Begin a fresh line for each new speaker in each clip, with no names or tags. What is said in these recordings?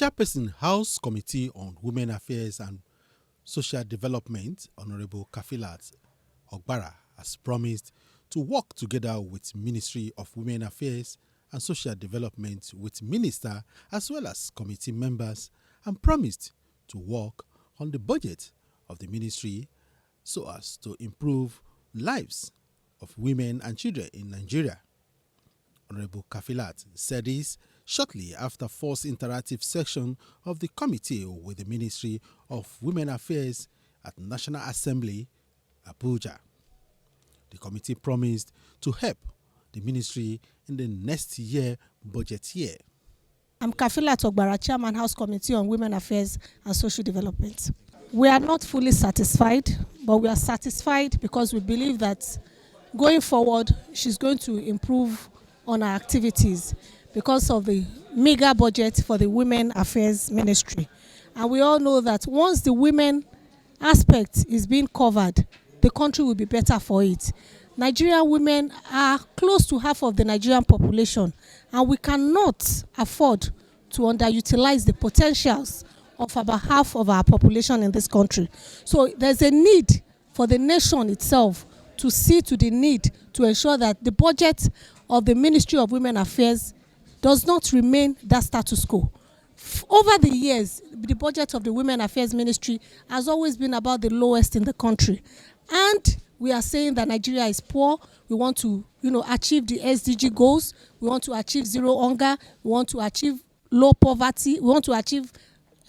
Chairperson House Committee on Women Affairs and Social Development, Honorable Kafilat Ogbara, has promised to work together with Ministry of Women Affairs and Social Development with Minister as well as committee members, and promised to work on the budget of the ministry so as to improve lives of women and children in Nigeria. Honorable Kafilat said this shortly after first interactive session of the committee with the Ministry of Women Affairs at National Assembly, Abuja. The committee promised to help the ministry in the next year budget year.
I'm Kafilat Ogbara, Chairman House Committee on Women Affairs and Social Development. We are not fully satisfied, but we are satisfied because we believe that going forward, she's going to improve on our activities because of the mega budget for the Women Affairs Ministry. And we all know that once the women aspect is being covered, the country will be better for it. Nigerian women are close to half of the Nigerian population, and we cannot afford to underutilize the potentials of about half of our population in this country. So there's a need for the nation itself to see to the need to ensure that the budget of the Ministry of Women Affairs does not remain that status quo. Over the years, the budget of the Women Affairs Ministry has always been about the lowest in the country. And we are saying that Nigeria is poor. We want to, achieve the SDG goals. We want to achieve zero hunger. We want to achieve low poverty. We want to achieve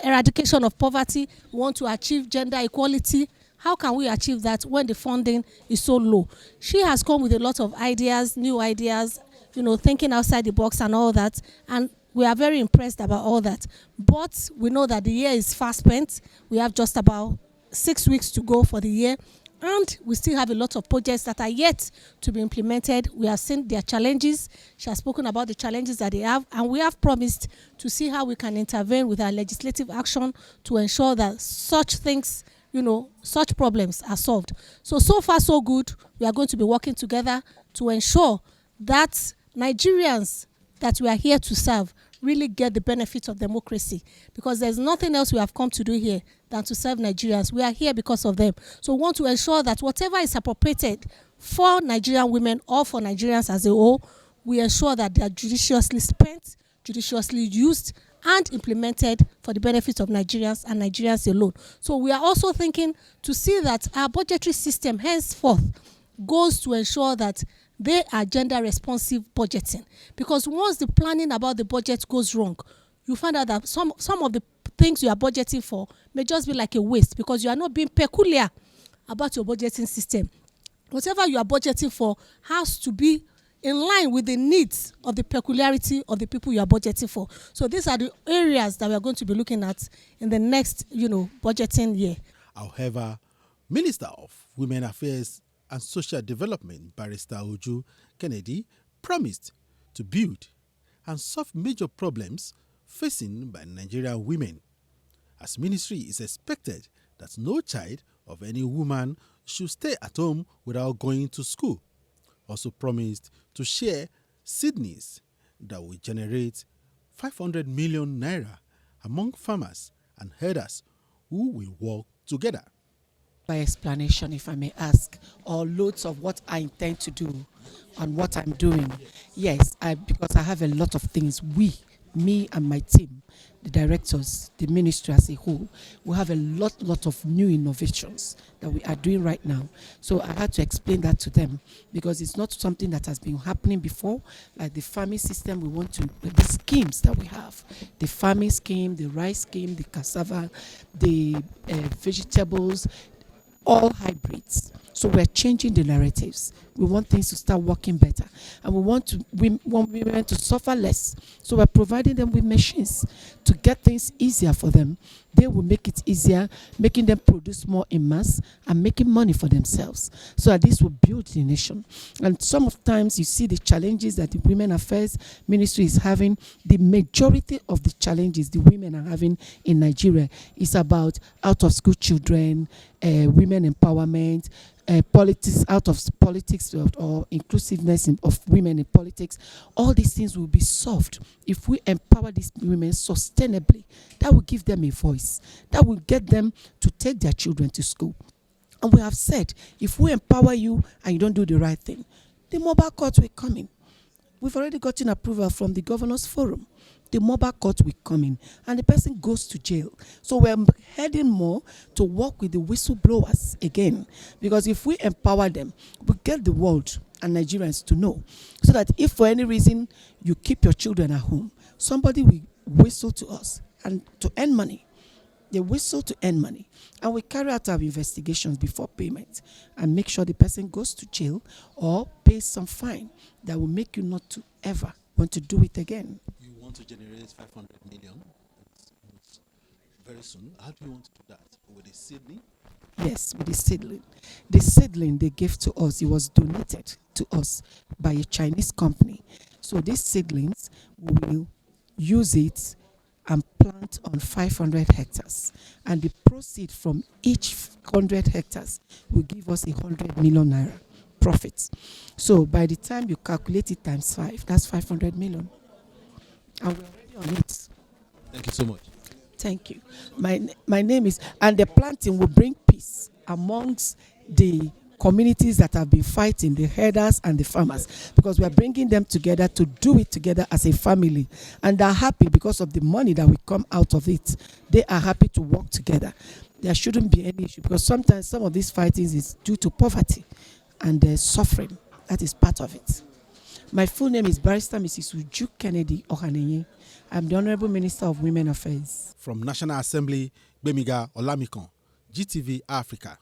eradication of poverty. We want to achieve gender equality. How can we achieve that when the funding is so low? She has come with a lot of ideas, new ideas, thinking outside the box and all that. And we are very impressed about all that. But we know that the year is fast spent. We have just about 6 weeks to go for the year. And we still have a lot of projects that are yet to be implemented. We have seen their challenges. She has spoken about the challenges that they have. And we have promised to see how we can intervene with our legislative action to ensure that such things, such problems are solved. So far, so good. We are going to be working together to ensure that Nigerians that we are here to serve really get the benefits of democracy, because there's nothing else we have come to do here than to serve Nigerians. We are here because of them. So we want to ensure that whatever is appropriated for Nigerian women or for Nigerians as a whole, we ensure that they are judiciously spent, judiciously used, and implemented for the benefit of Nigerians and Nigerians alone. So we are also thinking to see that our budgetary system henceforth goes to ensure that they are gender responsive budgeting, because once the planning about the budget goes wrong, you find out that some of the things you are budgeting for may just be like a waste because you are not being peculiar about your budgeting system. Whatever you are budgeting for has to be in line with the needs of the peculiarity of the people you are budgeting for. So these are the areas that we are going to be looking at in the next, budgeting year.
However, Minister of Women Affairs and Social Development, Barrister Uju Kennedy, promised to build and solve major problems facing by Nigerian women. As ministry is expected that no child of any woman should stay at home without going to school. Also promised to share seedlings that will generate 500 million naira among farmers and herders who will work together.
By explanation, if I may ask, or loads of what I intend to do and what I'm doing. Yes, because I have a lot of things. Me and my team, the directors, the ministry as a whole, we have a lot of new innovations that we are doing right now. So I had to explain that to them because it's not something that has been happening before. Like the farming system, the schemes that we have, the farming scheme, the rice scheme, the cassava, the vegetables, all hybrids. So we're changing the narratives. We want things to start working better. And we want women to suffer less. So we're providing them with machines to get things easier for them. They will make it easier, making them produce more in mass and making money for themselves. So that this will build the nation. And sometimes you see the challenges that the Women Affairs Ministry is having. The majority of the challenges the women are having in Nigeria is about out-of-school children, women women empowerment, politics, out of politics or inclusiveness of women in politics. All these things will be solved if we empower these women sustainably. That will give them a voice. That will get them to take their children to school. And we have said, if we empower you and you don't do the right thing, the mobile court will come in. We've already gotten approval from the Governors Forum. The mobile court will come in and the person goes to jail. So we're heading more to work with the whistleblowers again, because if we empower them, we get the world and Nigerians to know, so that if for any reason you keep your children at home, somebody will whistle to us and to earn money. They whistle to earn money, and we carry out our investigations before payment and make sure the person goes to jail or pays some fine that will make you not to ever want to do it again.
You want to generate 500 million very soon. How do you want to do that? With a seedling?
Yes, with the seedling. The seedling they gave to us, it was donated to us by a Chinese company. So these seedlings, we will use it and plant on 500 hectares. And the proceed from each 100 hectares will give us 100 million naira profits. So by the time you calculate it times 5, that's 500 million. And we're already on it.
Thank you so much.
Thank you. My name is, and the planting will bring peace amongst the communities that have been fighting, the herders and the farmers, because we are bringing them together to do it together as a family, and they're happy because of the money that will come out of it. They are happy to work together. There shouldn't be any issue, because sometimes some of these fightings is due to poverty and suffering. That is part of it. My full name is Barrister Mrs. Uju Kennedy Ohanenye. I'm the Honorable Minister of Women Affairs.
From National Assembly, Gbemiga Olamikon, GTV Africa.